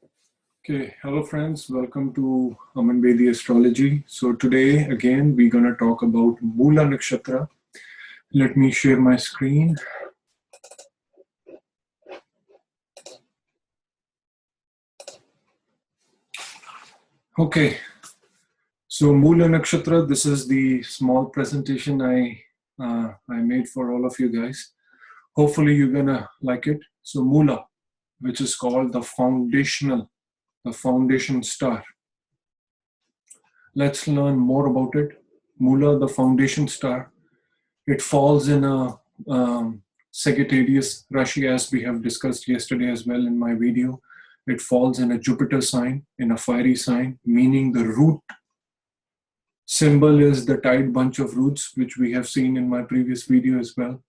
Okay, hello friends, welcome to Aman Astrology. So today again we're gonna talk about Mula Nakshatra. Let me share my screen. Okay, so Mula Nakshatra. This is the small presentation I made for all of you guys. Hopefully you're gonna like it. So Mula, which is called the foundation star. Let's learn more about it. Mula, the foundation star. It falls in a Sagittarius Rashi, as we have discussed yesterday as well in my video. It falls in a Jupiter sign, in a fiery sign, meaning the root symbol is the tied bunch of roots, which we have seen in my previous video as well.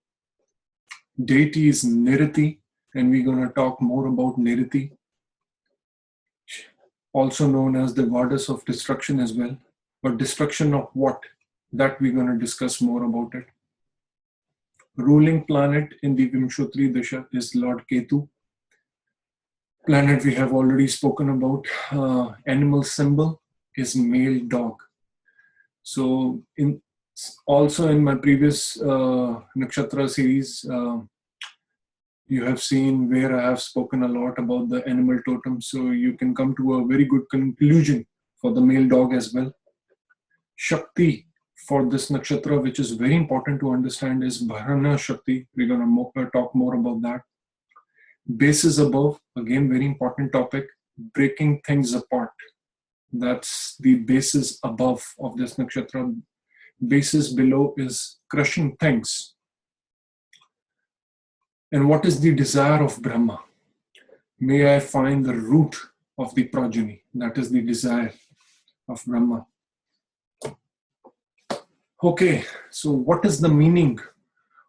Deity is Niriti, and we're going to talk more about Niriti, also known as the goddess of destruction as well. But destruction of what? That we're going to discuss more about it. Ruling planet in the Vimshotri Dasha is Lord Ketu. Planet we have already spoken about. Animal symbol is male dog. So also in my previous Nakshatra series, you have seen where I have spoken a lot about the animal totem. So you can come to a very good conclusion for the male dog as well. Shakti for this nakshatra, which is very important to understand, is Bharana Shakti. We're going to talk more about that. Bases above, again, very important topic, breaking things apart. That's the basis above of this nakshatra. Basis below is crushing things. And what is the desire of Brahma? May I find the root of the progeny. That is the desire of Brahma. Okay, so what is the meaning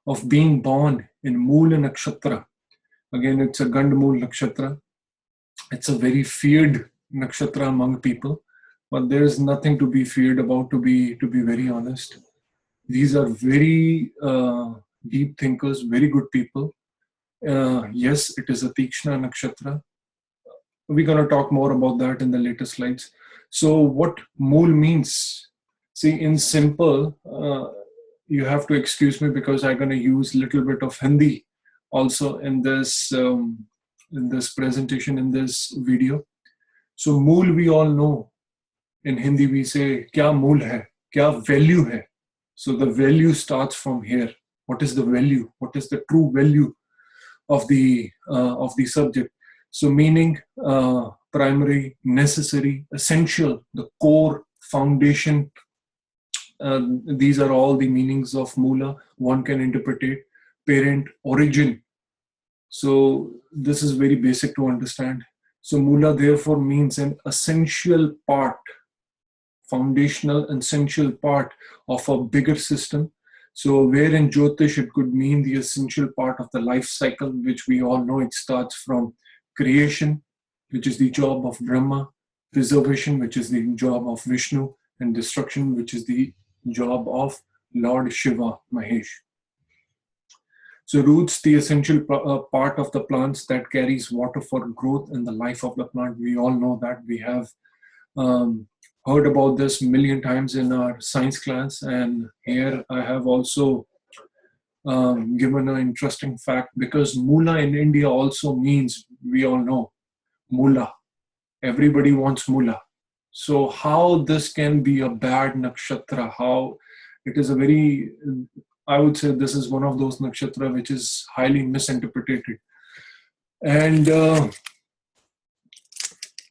of being born in Mula Nakshatra? Again, it's a Gandamul Nakshatra. It's a very feared nakshatra among people, but there's nothing to be feared about, to be very honest. These are very deep thinkers, very good people. Yes, it is a Tikshna Nakshatra. We're going to talk more about that in the later slides. So what Mool means, see, in simple, you have to excuse me because I'm going to use a little bit of Hindi also in this presentation, in this video. So Mool, we all know. In Hindi we say, kya mool hai? Kya value hai? So the value starts from here. What is the value? What is the true value of the subject? So meaning primary, necessary, essential, the core, foundation. These are all the meanings of Mula. One can interpret it. Parent, origin. So this is very basic to understand. So Mula therefore means an essential part, foundational essential part of a bigger system. So where in Jyotish it could mean the essential part of the life cycle, which we all know it starts from creation, which is the job of Brahma, preservation, which is the job of Vishnu, and destruction, which is the job of Lord Shiva, Mahesh. So roots, the essential part of the plants that carries water for growth and the life of the plant. We all know that. We have heard about this a million times in our science class. And here I have also given an interesting fact, because Mula in India also means, we all know, Mula. Everybody wants Mula. So how this can be a bad nakshatra, how it is a very, I would say this is one of those nakshatra which is highly misinterpreted. And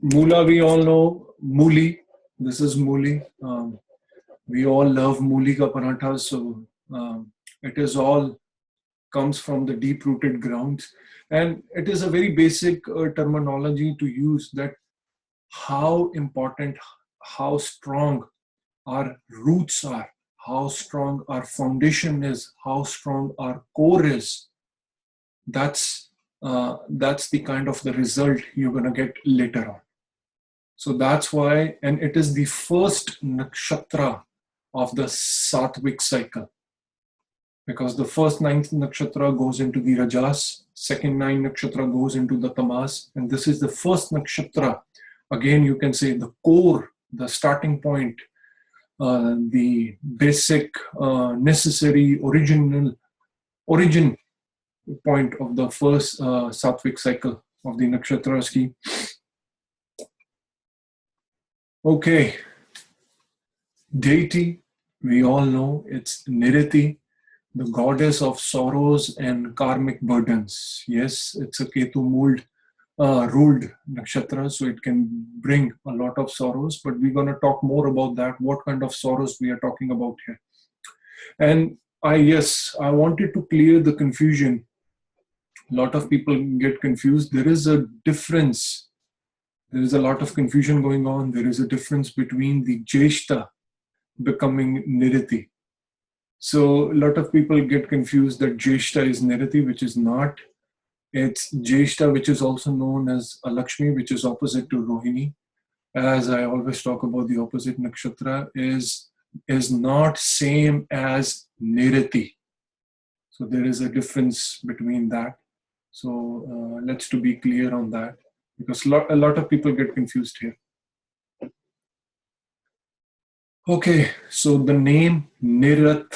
Mula, we all know, Muli, this is Muli. We all love Muli ka paratha, so it is all comes from the deep-rooted grounds. And it is a very basic terminology to use, that how important, how strong our roots are, how strong our foundation is, how strong our core is. That's the kind of the result you're going to get later on. So that's why, and it is the first nakshatra of the Satvik cycle. because the first 9th nakshatra goes into the Rajas, second 9 nakshatra goes into the Tamas, and this is the first nakshatra. Again, you can say the core, the starting point, the basic, necessary, origin point of the first Sattvic cycle of the nakshatras ki. Okay, deity, we all know it's Niriti, the goddess of sorrows and karmic burdens. Yes, it's a Ketu ruled nakshatra, so it can bring a lot of sorrows, but we're going to talk more about that, what kind of sorrows we are talking about here. And I wanted to clear the confusion. A lot of people get confused. There is a difference. There is a lot of confusion going on. There is a difference between the Jeshta becoming Niriti. So a lot of people get confused that Jeshta is Niriti, which is not. It's Jeshta, which is also known as Alakshmi, which is opposite to Rohini. As I always talk about, the opposite nakshatra is not same as Niriti. So there is a difference between that. So let's to be clear on that, because a lot of people get confused here. Okay, so the name Nirat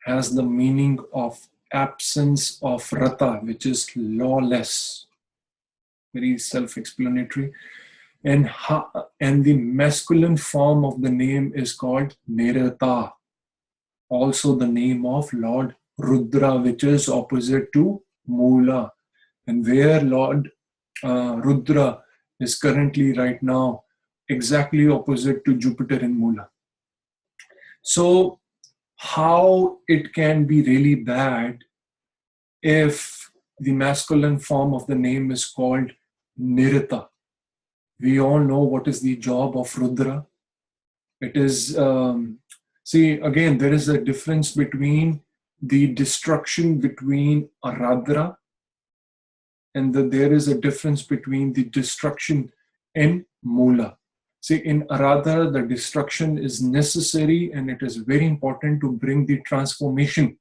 has the meaning of absence of rata, which is lawless. Very self-explanatory. And the masculine form of the name is called Nirata. Also the name of Lord Rudra, which is opposite to Mula. And where Lord Rudra is currently right now, exactly opposite to Jupiter in Mula. So how it can be really bad if the masculine form of the name is called Nirita. We all know what is the job of Rudra. It is, see, again, there is a difference between the destruction between Aradra, and there is a difference between the destruction in Mula. See, in Aradhara, the destruction is necessary, and it is very important to bring the transformation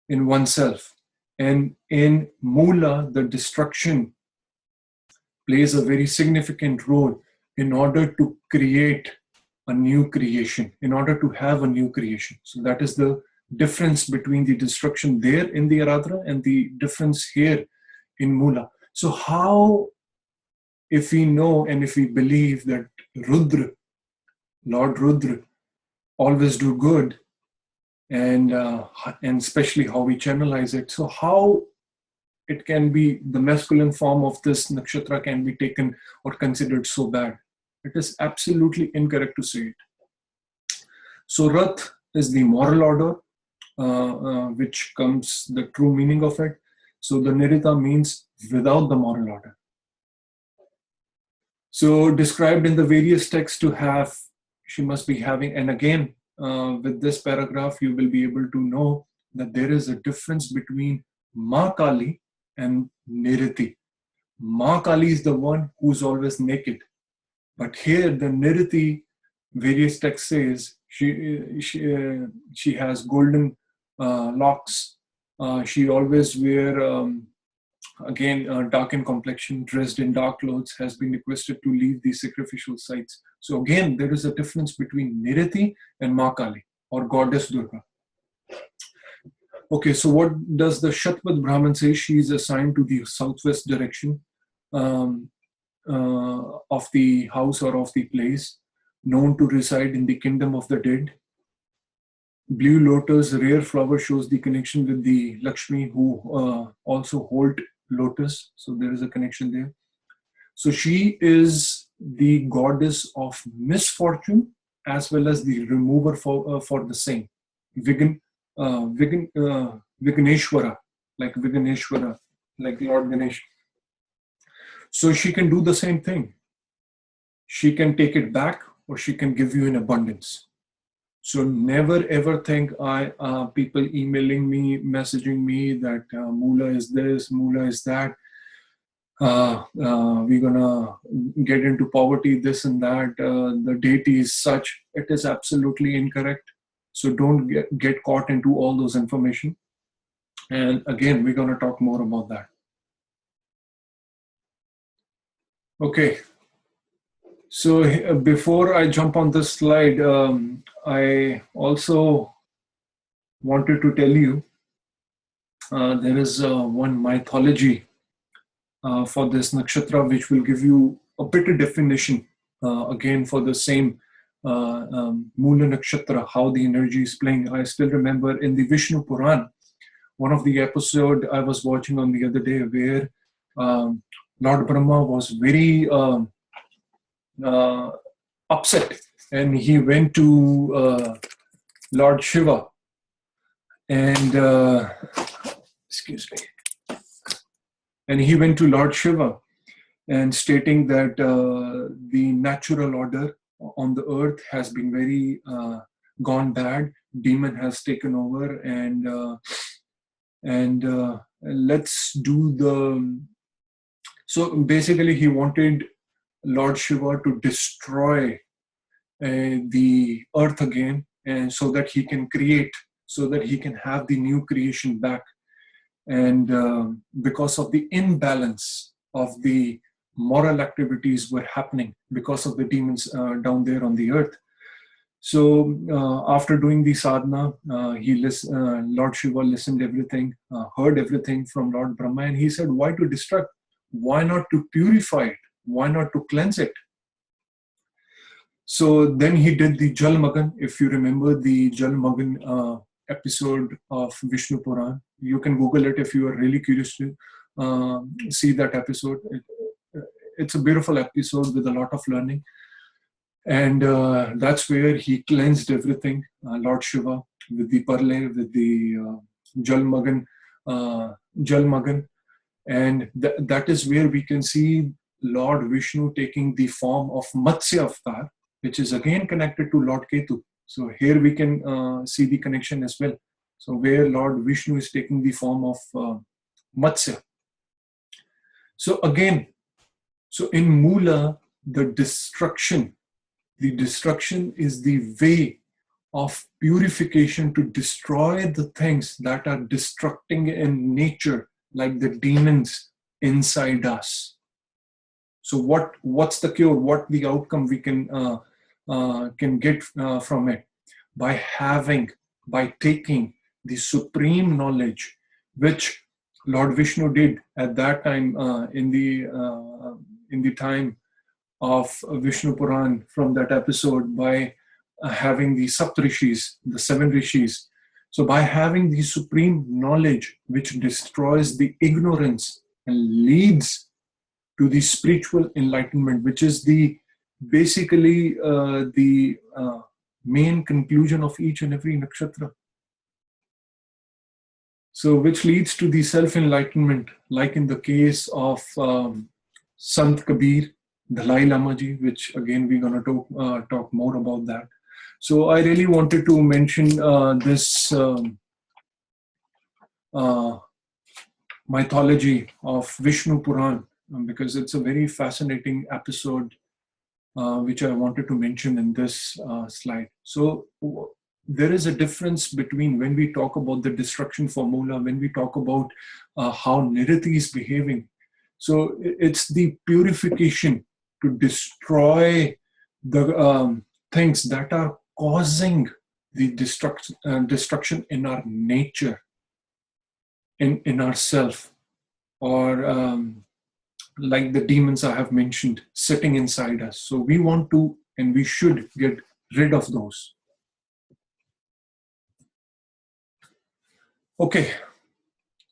in oneself. And in Mula, the destruction plays a very significant role in order to create a new creation, in order to have a new creation. So that is the difference between the destruction there in the Aradhara and the difference here in Mula. So how, if we know and if we believe that Rudra, Lord Rudra, always do good, and especially how we channelize it, so how it can be the masculine form of this nakshatra can be taken or considered so bad? It is absolutely incorrect to say it. So Rath is the moral order, which comes the true meaning of it. So the Nirita means without the moral order. So described in the various texts to have, she must be having, and again, with this paragraph, you will be able to know that there is a difference between Ma Kali and Niriti. Ma Kali is the one who's always naked. But here the Niriti, various texts says, she has golden locks. She always wear, dark in complexion, dressed in dark clothes, has been requested to leave the sacrificial sites. So again, there is a difference between Niriti and Ma Kali, or Goddess Durga. Okay, so what does the Shatpat Brahman say? She is assigned to the southwest direction of the house or of the place, known to reside in the kingdom of the dead. Blue lotus, rare flower, shows the connection with the Lakshmi, who also hold lotus. So there is a connection there. So she is the goddess of misfortune as well as the remover for the same. Vigneshwara, like Lord Ganesh. So she can do the same thing. She can take it back, or she can give you in abundance. So never ever think people emailing me, messaging me that Mula is this, Mula is that. We're gonna get into poverty, this and that. The deity is such. It is absolutely incorrect. So don't get caught into all those information. And again, we're going to talk more about that. Okay. So before I jump on this slide, I also wanted to tell you there is one mythology for this nakshatra, which will give you a better definition again for the same Mula nakshatra, how the energy is playing. I still remember in the Vishnu Puran, one of the episode I was watching on the other day, where Lord Brahma was very upset, and he went to Lord Shiva, and excuse me, and he went to Lord Shiva and stating that the natural order on the earth has been very gone bad. Demon has taken over, and let's do the. So basically, he wanted Lord Shiva to destroy the earth again, and so that he can create, so that he can have the new creation back. And because of the imbalance of the moral activities were happening because of the demons down there on the earth. So after doing the sadhana, Lord Shiva listened everything, heard everything from Lord Brahma, and he said, why to destruct? Why not to purify it? Why not to cleanse it? So then he did the Jal Magan. If you remember the Jal Magan episode of Vishnu Puran, you can Google it if you are really curious to see that episode. It's a beautiful episode with a lot of learning. And that's where he cleansed everything, Lord Shiva, with the Parle, with the Jal Magan. And that is where we can see Lord Vishnu taking the form of Matsya avatar, which is again connected to Lord Ketu. So here we can see the connection as well. So where Lord Vishnu is taking the form of Matsya. So again, so in Mula, the destruction is the way of purification to destroy the things that are destructing in nature, like the demons inside us. So what's the cure? What the outcome we can get from it? By taking the supreme knowledge, which Lord Vishnu did at that time in the time of Vishnu Puran, from that episode, by having the Saptrishis, the 7 rishis. So by having the supreme knowledge, which destroys the ignorance and leads to the spiritual enlightenment, which is basically the main conclusion of each and every nakshatra. So which leads to the self-enlightenment, like in the case of Sant Kabir, Dalai Lama ji, which again we're going to talk more about that. So I really wanted to mention this mythology of Vishnu Puran, because it's a very fascinating episode which I wanted to mention in this slide. So there is a difference between when we talk about the destruction formula, when we talk about how Niriti is behaving. So it's the purification to destroy the things that are causing the destruction in our nature, in ourself, or like the demons I have mentioned, sitting inside us. So we want to, and we should get rid of those. Okay,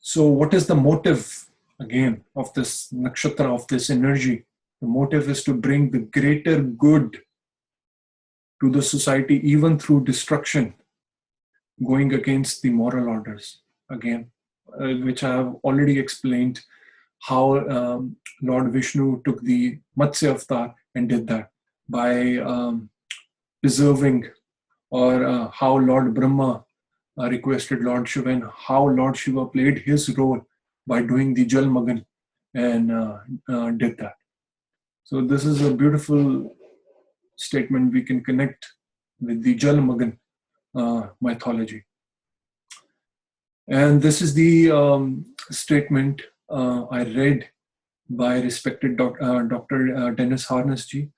so what is the motive, again, of this nakshatra, of this energy? The motive is to bring the greater good to the society, even through destruction, going against the moral orders, again, which I have already explained how Lord Vishnu took the Matsya avatar and did that by preserving, or how Lord Brahma requested Lord Shiva, and how Lord Shiva played his role by doing the Jal Magan and did that. So this is a beautiful statement we can connect with the Jal Magan mythology. And this is the statement I read by respected Dr. Dennis Harness-ji.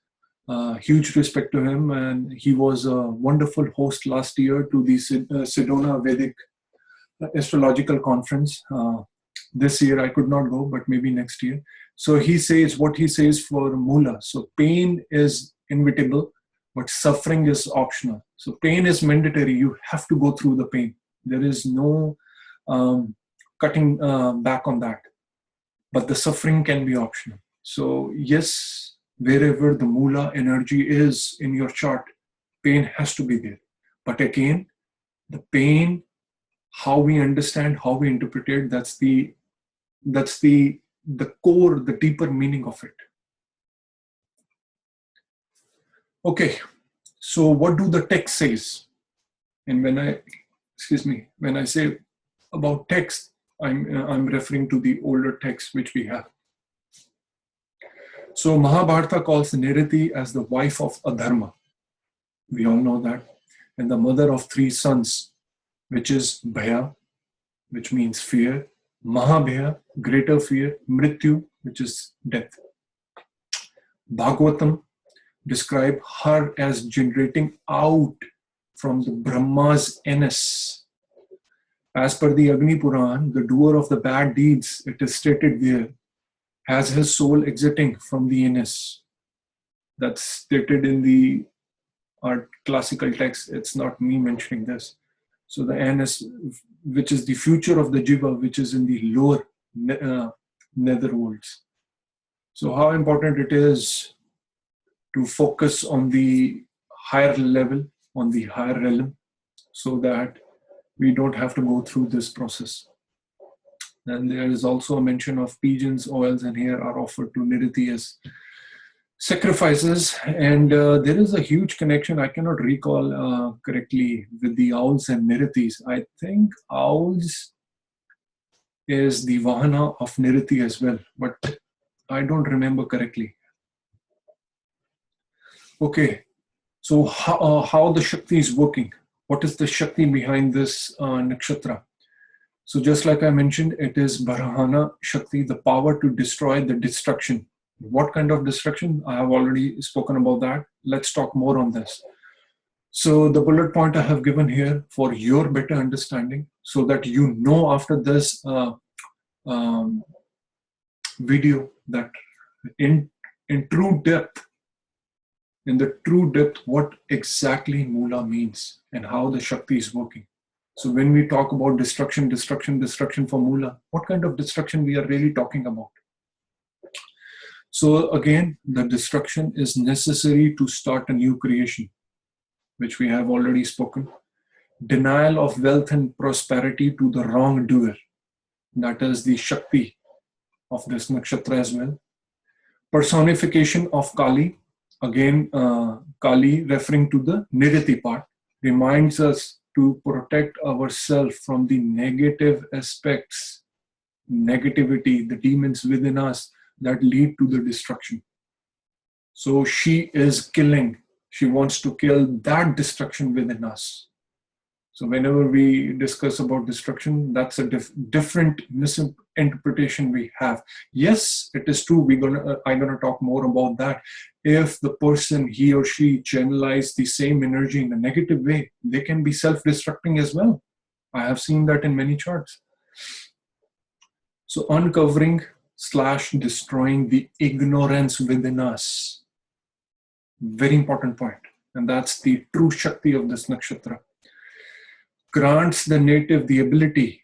Huge respect to him, and he was a wonderful host last year to the Sedona Vedic Astrological Conference. This year I could not go, but maybe next year. So he says what he says for Mula. So pain is inevitable, but suffering is optional. So pain is mandatory. You have to go through the pain. There is no cutting back on that. But the suffering can be optional. So yes, wherever the Mula energy is in your chart, pain has to be there. But again, the pain, how we understand, how we interpret it, that's the core, the deeper meaning of it. Okay, so what do the text says? And when I say about text, I'm referring to the older text which we have. So Mahabharata calls Niriti as the wife of Adharma. We all know that. And the mother of 3 sons, which is Bhaya, which means fear, Mahabhaya, greater fear, Mrityu, which is death. Bhagavatam describe her as generating out from the Brahma's anus. As per the Agni Puran, the doer of the bad deeds, it is stated there, has his soul exiting from the anus. That's stated in our classical text. It's not me mentioning this. So the anus, which is the future of the jiva, which is in the lower nether worlds. So how important it is to focus on the higher level, on the higher realm, so that we don't have to go through this process. And there is also a mention of pigeons, oils, and hair are offered to Niriti as sacrifices. And there is a huge connection, I cannot recall correctly, with the owls and Niritis. I think owls is the Vahana of Niriti as well, but I don't remember correctly. Okay, so how the Shakti is working? What is the Shakti behind this nakshatra? So just like I mentioned, it is Barahana Shakti, the power to destroy the destruction. What kind of destruction? I have already spoken about that. Let's talk more on this. So the bullet point I have given here for your better understanding, so that you know after this video that in true depth, in the true depth, what exactly Mula means and how the Shakti is working. So when we talk about destruction for Mula, what kind of destruction we are really talking about? So again, the destruction is necessary to start a new creation, which we have already spoken. Denial of wealth and prosperity to the wrongdoer. That is the Shakti of this nakshatra as well. Personification of Kali. Again, Kali, referring to the Niriti part, reminds us to protect ourselves from the negative aspects, negativity, the demons within us that lead to the destruction. So she is killing. She wants to kill that destruction within us. So whenever we discuss about destruction, that's a different misinterpretation we have. Yes, it is true. I'm gonna talk more about that. If the person, he or she, channelize the same energy in a negative way, they can be self-destructing as well. I have seen that in many charts. So uncovering / destroying the ignorance within us. Very important point. And that's the true Shakti of this nakshatra. Grants the native the ability,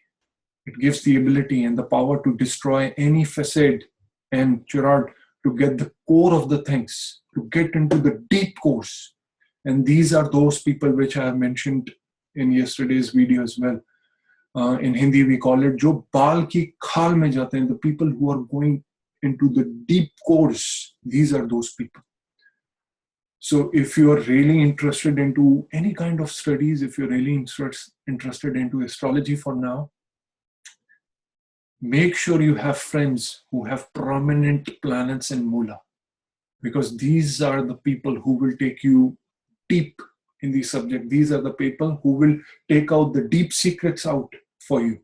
it gives the ability and the power to destroy any facade and Gerard to get the core of the things, to get into the deep cores. And these are those people which I have mentioned in yesterday's video as well. In Hindi we call it jo baal ki khal mein jate hain, the people who are going into the deep cores. These are those people. So if you are really interested into any kind of studies, if you're really interested into astrology for now, make sure you have friends who have prominent planets in Mula, because these are the people who will take you deep in the subject. These are the people who will take out the deep secrets out for you.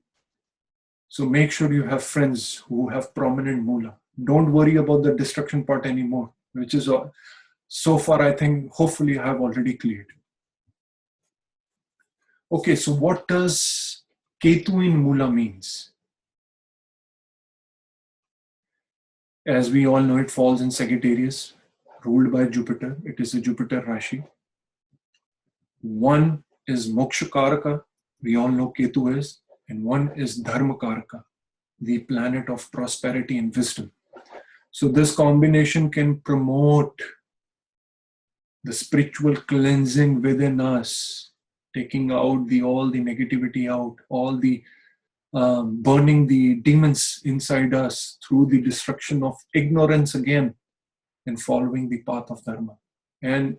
So make sure you have friends who have prominent Mula. Don't worry about the destruction part anymore, which is so far, I think, hopefully I have already cleared. Okay, so what does Ketu in Mula means? As we all know, it falls in Sagittarius, ruled by Jupiter. It is a Jupiter Rashi. One is Moksha Karaka, we all know Ketu is, and one is Dharma Karaka, the planet of prosperity and wisdom. So this combination can promote the spiritual cleansing within us, taking out all the negativity out, all the burning the demons inside us through the destruction of ignorance again, and following the path of Dharma. And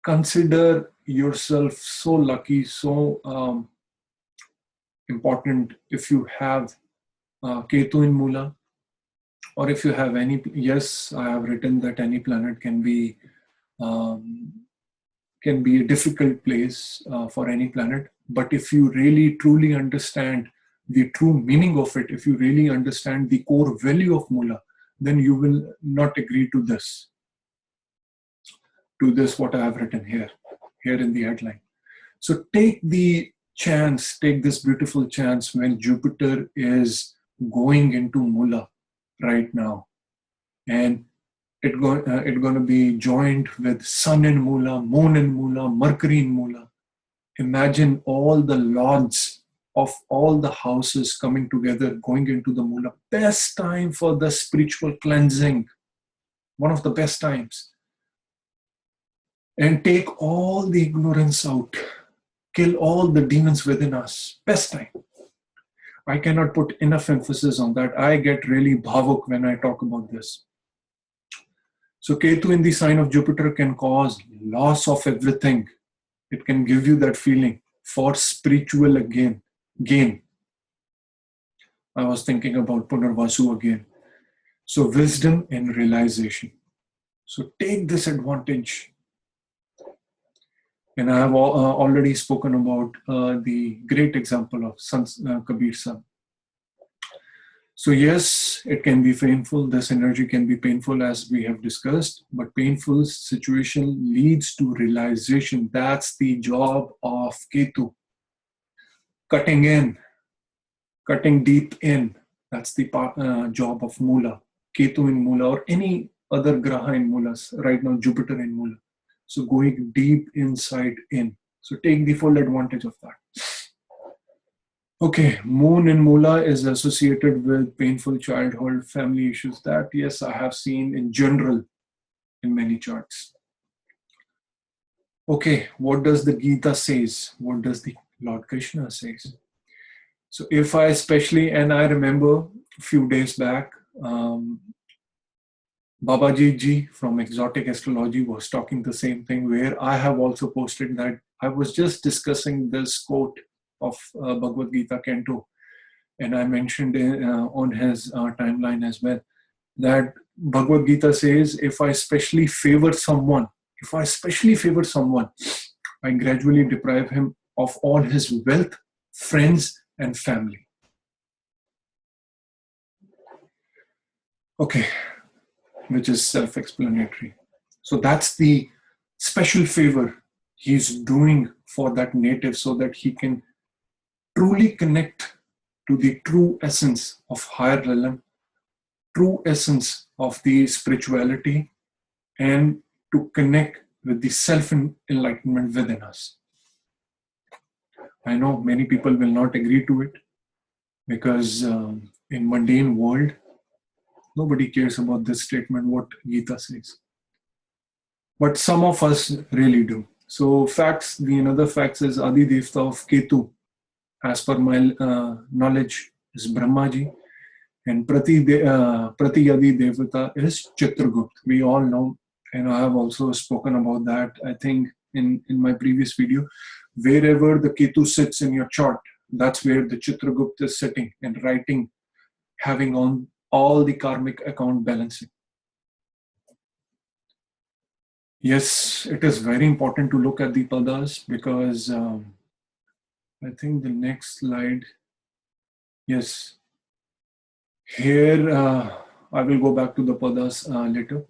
consider yourself so lucky, so important if you have Ketu in Mula, or if you have any. Yes, I have written that any planet can be a difficult place for any planet. But if you really truly understand the true meaning of it, if you really understand the core value of Mula, then you will not agree to this what I have written here in the headline. So take the chance, take this beautiful chance when Jupiter is going into Mula right now, and it's going to be joined with Sun in Mula, Moon in Mula, Mercury in Mula. Imagine all the lords of all the houses coming together, going into the Mula. Best time for the spiritual cleansing. One of the best times. And take all the ignorance out. Kill all the demons within us. Best time. I cannot put enough emphasis on that. I get really bhavuk when I talk about this. So Ketu in the sign of Jupiter can cause loss of everything. It can give you that feeling for spiritual gain. I was thinking about Punarvasu again. So wisdom and realization. So take this advantage. And I have already spoken about the great example of Kabir's son. So yes, it can be painful. This energy can be painful, as we have discussed, but painful situation leads to realization. That's the job of Ketu. Cutting in, cutting deep in. That's the job of Mula. Ketu in Mula, or any other Graha in Mulas. Right now, Jupiter in Mula. So going deep inside in. So take the full advantage of that. Okay, Moon in Mula is associated with painful childhood, family issues. That, yes, I have seen in general in many charts. Okay, what does the Gita says? What does the Lord Krishna says? So if I especially, and I remember a few days back, Babaji ji from Exotic Astrology was talking the same thing, where I have also posted that I was just discussing this quote of Bhagavad Gita Canto, and I mentioned on his timeline as well, that Bhagavad Gita says, if I especially favor someone, I gradually deprive him of all his wealth, friends, and family. Okay, which is self-explanatory. So that's the special favor he's doing for that native, so that he can truly connect to the true essence of higher realm, true essence of the spirituality, and to connect with the self-enlightenment within us. I know many people will not agree to it, because in mundane world, nobody cares about this statement, what Gita says. But some of us really do. So facts, the another facts is Adi Devta of Ketu, as per my knowledge, is Brahmaji. And Prati Adi Devata is Chitragupt. We all know, and I have also spoken about that, I think, in my previous video. Wherever the Ketu sits in your chart, that's where the Chitragupt is sitting and writing, having on all the karmic account balancing. Yes, it is very important to look at the padas because I think the next slide, yes, here I will go back to the padas later.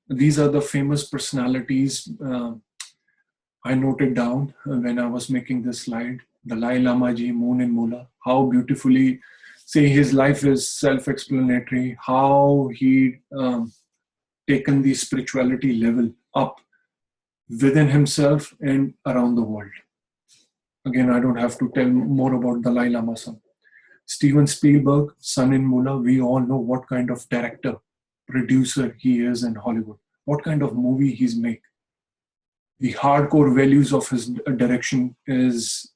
These are the famous personalities I noted down when I was making this slide. Dalai Lama ji, Moon and Mula, how beautifully, say his life is self-explanatory, how he taken the spirituality level up within himself and around the world. Again, I don't have to tell more about Dalai Lama son. Steven Spielberg, son in Mula, we all know what kind of director, producer he is in Hollywood, what kind of movie he's made. The hardcore values of his direction is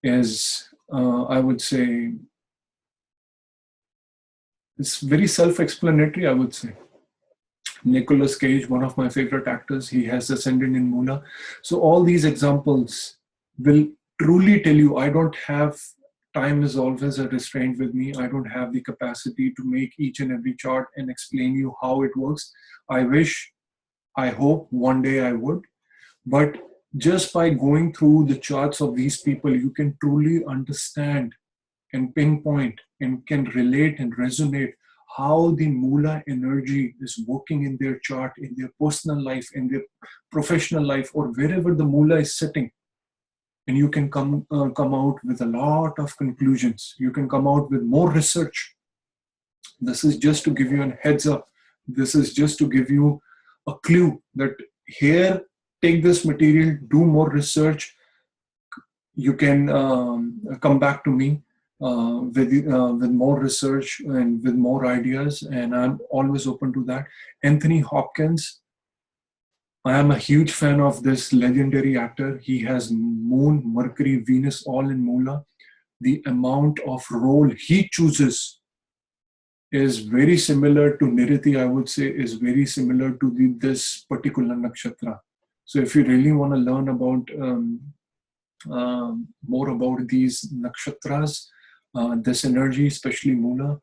I would say, it's very self-explanatory, I would say. Nicolas Cage, one of my favorite actors, he has ascended in Mula. So all these examples will truly tell you, I don't have, time is always a restraint with me. I don't have the capacity to make each and every chart and explain you how it works. I wish, I hope one day I would. But just by going through the charts of these people, you can truly understand and pinpoint and can relate and resonate how the Mula energy is working in their chart, in their personal life, in their professional life, or wherever the Mula is sitting. And you can come out with a lot of conclusions. You can come out with more research. This is just to give you a heads up. This is just to give you a clue that here, take this material, do more research. You can come back to me with more research and with more ideas, and I'm always open to that. Anthony Hopkins, I am a huge fan of this legendary actor. He has Moon, Mercury, Venus all in Mula. The amount of role he chooses is very similar to Niriti, I would say, is very similar to this particular nakshatra. So if you really want to learn about more about these nakshatras, this energy, especially Mula,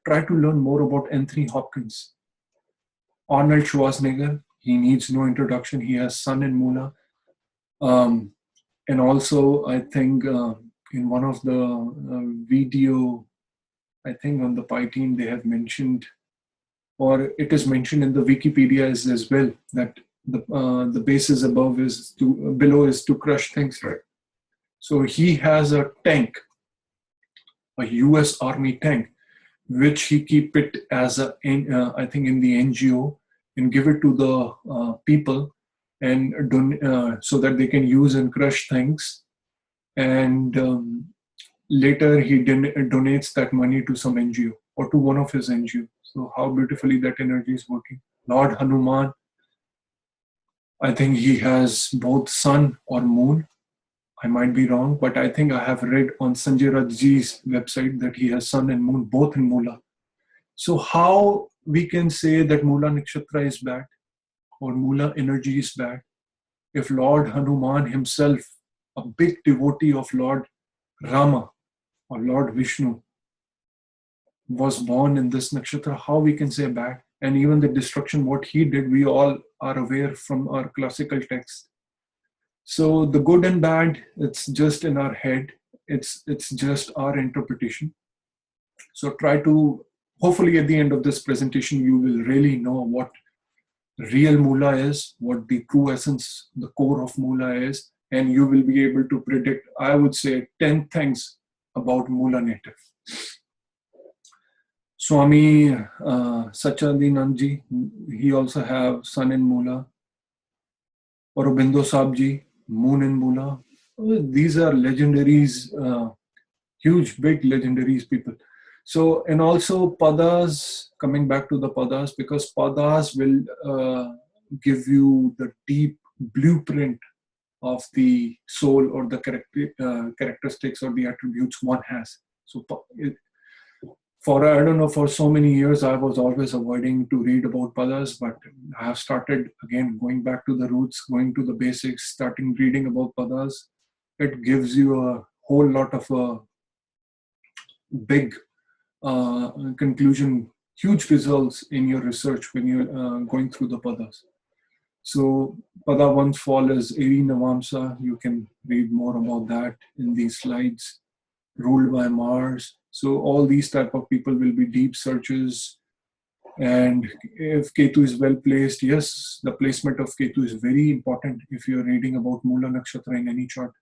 try to learn more about Anthony Hopkins. Arnold Schwarzenegger, he needs no introduction. He has Sun and Mula. And also, I think in one of the video, I think on the Pi team, they have mentioned, or it is mentioned in the Wikipedia as well, that the basis below is to crush things. Right. So he has a tank, a US Army tank, which he keep it as I think in the NGO, and give it to the people, and so that they can use and crush things. And later he donates that money to some NGO or to one of his NGO. So how beautifully that energy is working. Lord Hanuman, I think he has both sun or moon. I might be wrong, but I think I have read on Sanjay Rathji's website that he has sun and moon both in Mula. So how we can say that Mula Nakshatra is bad or Mula energy is bad if Lord Hanuman himself, a big devotee of Lord Rama or Lord Vishnu, was born in this nakshatra, how we can say bad? And even the destruction, what he did, we all are aware from our classical text. So the good and bad, it's just in our head. It's just our interpretation. So try to, hopefully at the end of this presentation, you will really know what real Mula is, what the true essence, the core of Mula is, and you will be able to predict, I would say, 10 things about Mula native. Swami Sachadinandji, he also have sun in Mula. Aurobindo Sabji, moon in Mula. These are legendaries, huge, big legendaries people. So, and also padas, coming back to the padas, because padas will give you the deep blueprint of the soul or the characteristics or the attributes one has. So I don't know, for so many years, I was always avoiding to read about padas, but I have started again going back to the roots, going to the basics, starting reading about padas. It gives you a whole lot of a big conclusion, huge results in your research when you're going through the padas. So pada 1's fall is Eri Navamsa. You can read more about that in these slides. Ruled by Mars. So all these type of people will be deep searchers. And if Ketu is well placed, yes, the placement of Ketu is very important if you're reading about Mula Nakshatra in any chart.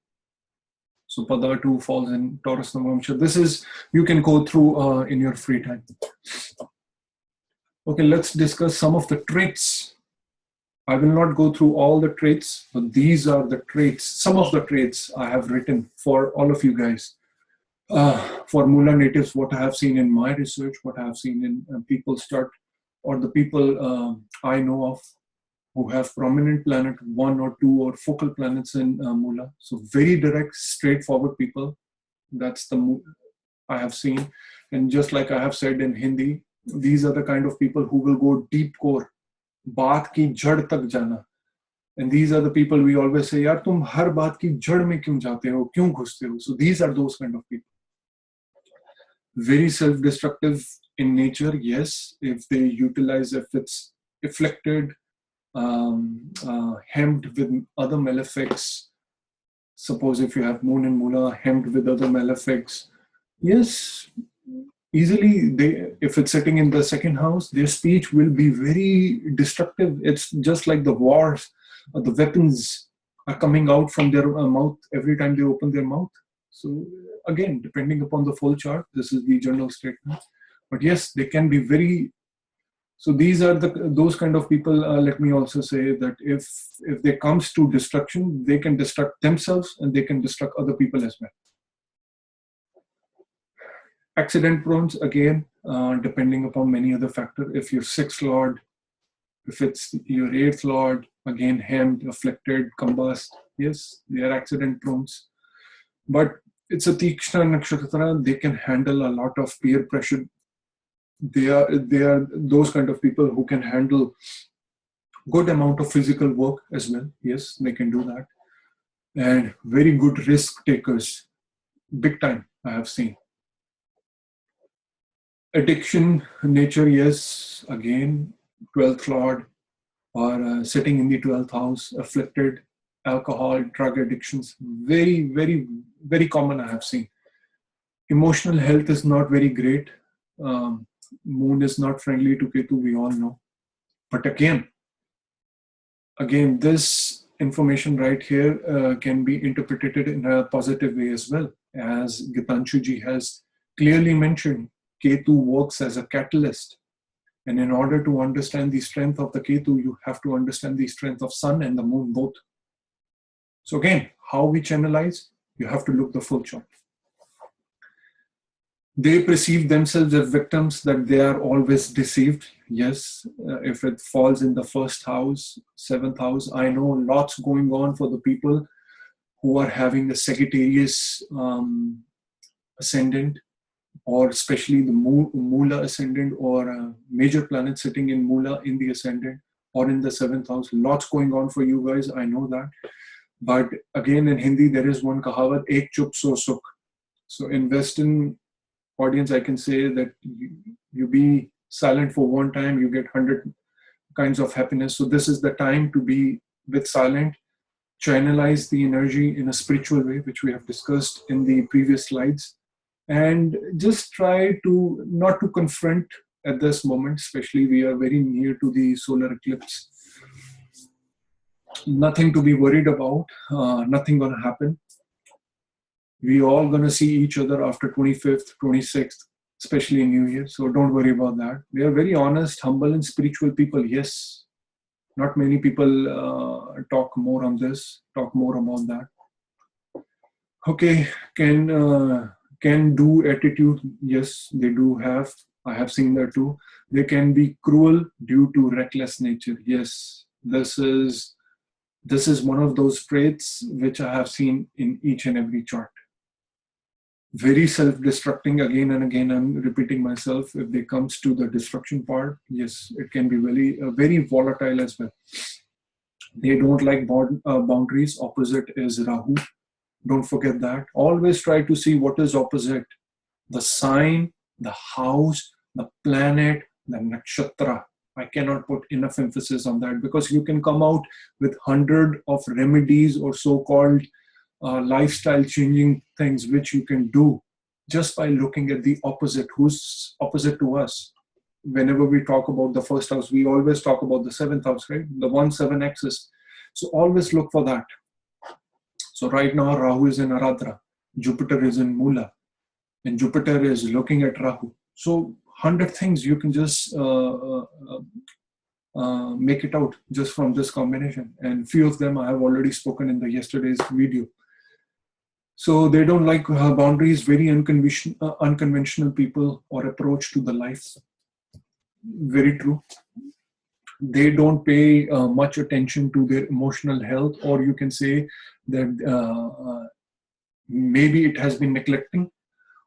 So Pada 2 falls in Taurus Navamsha. This is, you can go through in your free time. Okay, let's discuss some of the traits. I will not go through all the traits, but these are the traits, some of the traits I have written for all of you guys. For Mula natives, what I have seen in my research, what I have seen in people's chart, or the people I know of who have prominent planet 1 or 2 or focal planets in Mula. So very direct, straightforward people. That's the I have seen. And just like I have said in Hindi, these are the kind of people who will go deep core. बात की जड़ तक जाना. And these are the people we always say, यार तुम हर बात की जड़ में क्यों जाते हो, क्यों घुसते हो? So these are those kind of people. Very self-destructive in nature, yes. If they utilize, if it's afflicted, hemmed with other malefics. Suppose if you have moon in Mula, hemmed with other malefics, yes. Easily, if it's sitting in the second house, their speech will be very destructive. It's just like the wars, the weapons are coming out from their mouth every time they open their mouth. So again, depending upon the full chart, this is the general statement. But yes, they can be very. So these are those kind of people. Let me also say that if they comes to destruction, they can destruct themselves and they can destruct other people as well. Accident prone, again, depending upon many other factors. If your 6th lord, if it's your 8th lord, again, hemmed, afflicted, combust, yes, they are accident prone. But it's a Tikshna Nakshatra, they can handle a lot of peer pressure. They are those kind of people who can handle good amount of physical work as well. Yes, they can do that. And very good risk takers, big time, I have seen. Addiction, nature, yes, again, 12th lord or sitting in the 12th house, afflicted, alcohol, drug addictions, very, very, very common I have seen. Emotional health is not very great. Moon is not friendly to Ketu, we all know. But again, this information right here can be interpreted in a positive way as well. As Gitanchuji has clearly mentioned, Ketu works as a catalyst. And in order to understand the strength of the Ketu, you have to understand the strength of Sun and the Moon both. So again, how we channelize, you have to look the full chart. They perceive themselves as victims, that they are always deceived. Yes, if it falls in the 1st house, 7th house, I know lots going on for the people who are having a Sagittarius ascendant, or especially the Mula ascendant, or a major planet sitting in Mula in the ascendant or in the 7th house. Lots going on for you guys, I know that. But again, in Hindi, there is one kahavat, ek chup so sukh. So in Western audience, I can say that you be silent for one time, you get 100 kinds of happiness. So this is the time to be with silent, channelize the energy in a spiritual way, which we have discussed in the previous slides. And just try to not to confront at this moment, especially we are very near to the solar eclipse. Nothing to be worried about, nothing gonna happen. We all gonna see each other after 25th, 26th, especially in New Year. So don't worry about that. They are very honest, humble and spiritual people, yes. Not many people talk more on this, talk more about that. Okay, can do attitude, yes, they do have. I have seen that too. They can be cruel due to reckless nature. Yes, this is one of those traits which I have seen in each and every chart. Very self-destructing, again and again, I'm repeating myself. If it comes to the destruction part, yes, it can be very volatile as well. They don't like boundaries. Opposite is Rahu. Don't forget that. Always try to see what is opposite. The sign, the house, the planet, the nakshatra. I cannot put enough emphasis on that, because you can come out with 100 of remedies or so-called lifestyle changing things which you can do just by looking at the opposite, who's opposite to us. Whenever we talk about the first house, we always talk about the seventh house, right? The 1-7 axis. So always look for that. So right now, Rahu is in Aradra, Jupiter is in Mula, and Jupiter is looking at Rahu. So 100 things you can just make it out just from this combination. And few of them I have already spoken in the yesterday's video. So they don't like boundaries, very unconventional people or approach to the life. Very true. They don't pay much attention to their emotional health, or you can say that maybe it has been neglecting,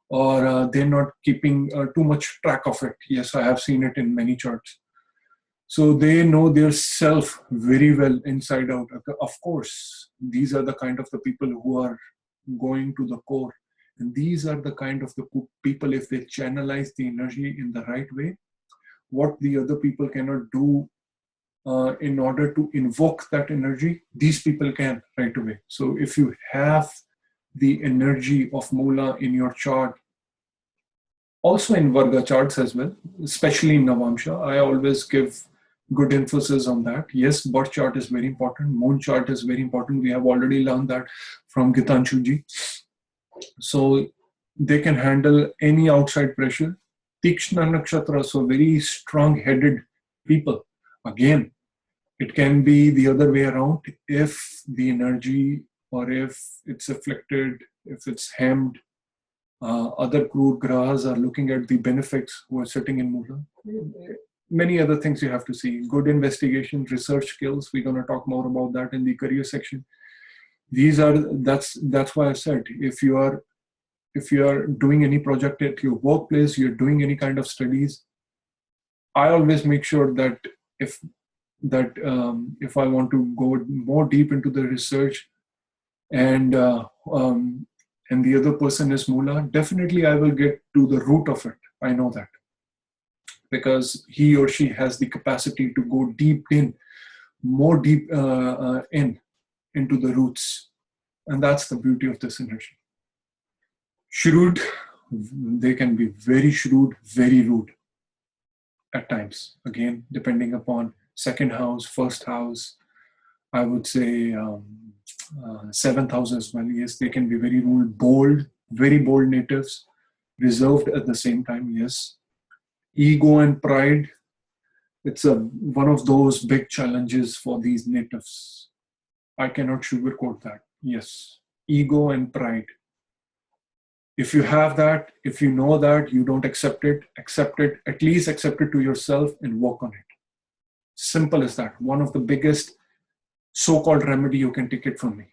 or they're not keeping too much track of it. Yes, I have seen it in many charts. So they know their self very well inside out. Of course, these are the kind of the people who are going to the core. And these are the kind of the people, if they channelize the energy in the right way, what the other people cannot do in order to invoke that energy, these people can right away. So if you have the energy of Mula in your chart, also in Varga charts as well, especially in Navamsha, I always give good emphasis on that. Yes, birth chart is very important. Moon chart is very important. We have already learned that from Gitanshuji. So they can handle any outside pressure. Tikshna nakshatra, so very strong-headed people. Again, it can be the other way around. If the energy, or if it's afflicted, if it's hemmed, other crude grahas are looking at the benefits who are sitting in Mula. Many other things you have to see. Good investigation, research skills. We're going to talk more about that in the career section. That's why I said, if you are doing any project at your workplace, you're doing any kind of studies, I always make sure that if I want to go more deep into the research, and the other person is Mula, definitely I will get to the root of it. I know that, because he or she has the capacity to go deep in, more deep into the roots. And that's the beauty of this energy. Shrewd, they can be very shrewd, very rude at times. Again, depending upon second house, first house, I would say seventh house as well. Yes, they can be very rude, bold, very bold natives, reserved at the same time. Yes. Ego and pride, it's one of those big challenges for these natives. I cannot sugarcoat that. Yes, ego and pride. If you have that, if you know that, you don't accept it, at least accept it to yourself and work on it. Simple as that. One of the biggest so-called remedy you can take it from me.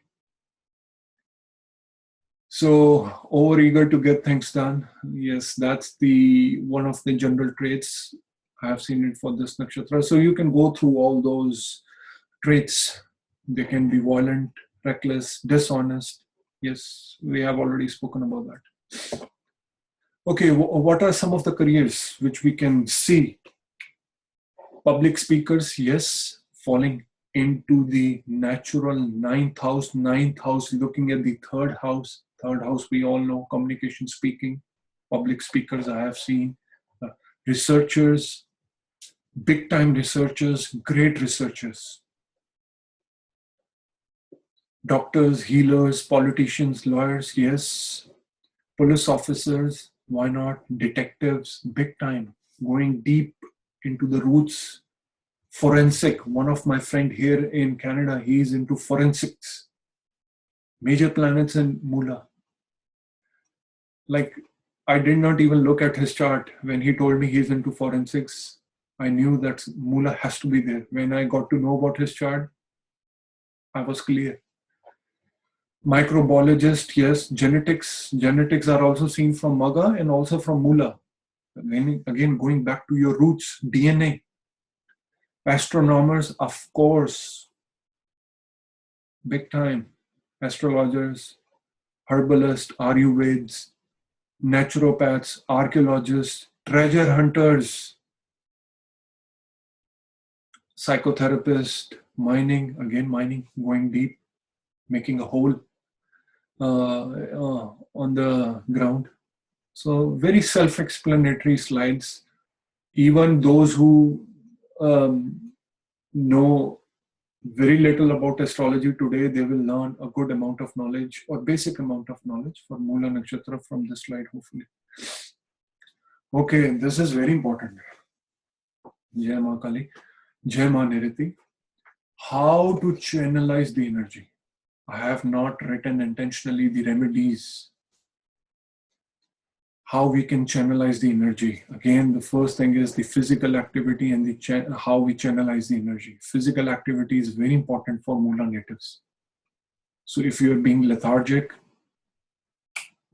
So, over-eager to get things done. Yes, that's one of the general traits. I have seen it for this nakshatra. So you can go through all those traits. They can be violent, reckless, dishonest. Yes, we have already spoken about that. Okay, what are some of the careers which we can see? Public speakers, yes, falling into the natural ninth house, looking at the third house. Third house, we all know, communication, speaking. Public speakers I have seen. Researchers, big time researchers, great researchers. Doctors, healers, politicians, lawyers, yes. Police officers, why not? Detectives, big time, going deep into the roots. Forensic, one of my friend here in Canada, he's into forensics. Major planets in Mula. Like, I did not even look at his chart. When he told me he's into forensics, I knew that Mula has to be there. When I got to know about his chart, I was clear. Microbiologist, yes. Genetics are also seen from Maga and also from Mula. Again, going back to your roots, DNA. Astronomers, of course, big time. Astrologers, herbalists, Ayurveds, naturopaths, archaeologists, treasure hunters. psychotherapist, mining, again mining, going deep, making a hole on the ground. So very self-explanatory slides. Even those who know very little about astrology today, they will learn a good amount of knowledge or basic amount of knowledge for Mula Nakshatra from this slide, hopefully. Okay, this is very important. Jai Ma Kali, Jai Ma Niriti. How to channelize the energy. I have not written intentionally the remedies. How we can channelize the energy. Again, the first thing is the physical activity and how we channelize the energy. Physical activity is very important for Mula natives. So if you're being lethargic,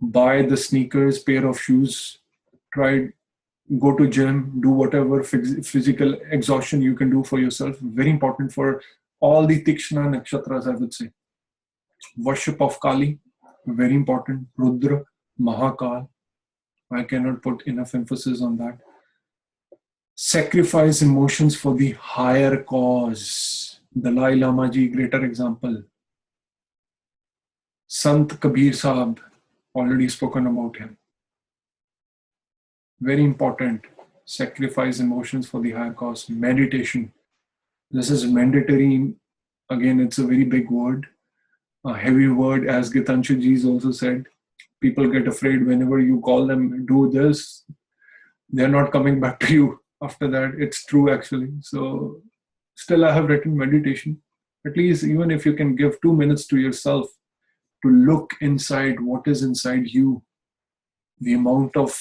buy the sneakers, pair of shoes, go to gym, do whatever physical exhaustion you can do for yourself. Very important for all the Tikshna nakshatras, I would say. Worship of Kali, very important. Rudra, Mahakal. I cannot put enough emphasis on that. Sacrifice emotions for the higher cause. Dalai Lama ji, greater example. Sant Kabir Sahib, already spoken about him. Very important. Sacrifice emotions for the higher cause. Meditation. This is mandatory. Again, it's a very big word. A heavy word, as Gitanshu ji has also said. People get afraid whenever you call them, do this. They're not coming back to you after that. It's true, actually. So still I have written meditation. At least even if you can give 2 minutes to yourself to look inside what is inside you, the amount of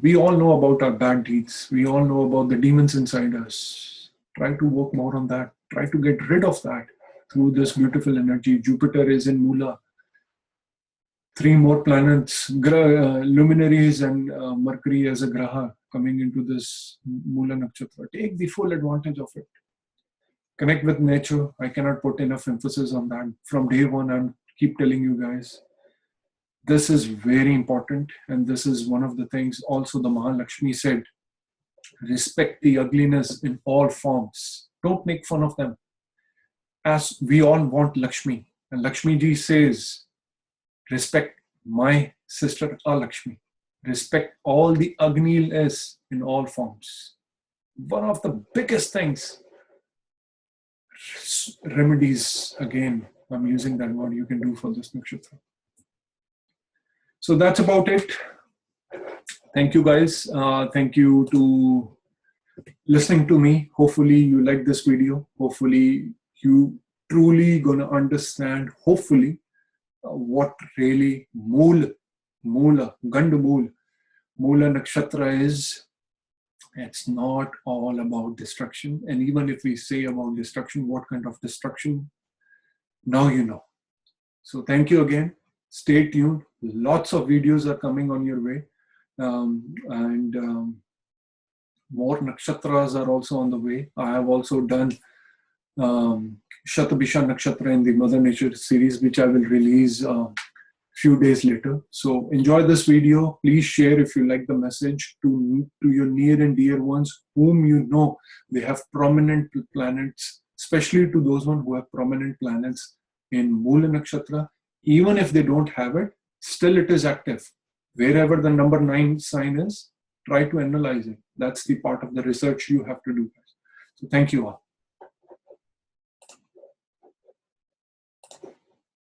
we all know about our bad deeds. We all know about the demons inside us. Try to work more on that. Try to get rid of that through this beautiful energy. Jupiter is in Mula. 3 more planets, luminaries and Mercury as a graha coming into this Mula Nakshatra. Take the full advantage of it. Connect with nature. I cannot put enough emphasis on that. From day one, I keep telling you guys. This is very important, and this is one of the things also the Mahalakshmi said. Respect the ugliness in all forms. Don't make fun of them. As we all want Lakshmi. And Lakshmi ji says, respect my sister Alakshmi. Respect all the ugliness in all forms. One of the biggest things, remedies, again, I'm using that word, you can do for this nakshatra. So that's about it. Thank you guys. Thank you to listening to me. Hopefully you like this video. Hopefully you truly gonna understand, hopefully, what really Mula Nakshatra is. It's not all about destruction. And even if we say about destruction, what kind of destruction? Now you know. So thank you again. Stay tuned. Lots of videos are coming on your way. More nakshatras are also on the way. I have also done Shatabisha Nakshatra in the Mother Nature series, which I will release few days later. So enjoy this video. Please share if you like the message to your near and dear ones whom you know they have prominent planets, especially to those ones who have prominent planets in Mula Nakshatra. Even if they don't have it, still it is active. Wherever the number 9 sign is, try to analyze it. That's the part of the research you have to do. So thank you all.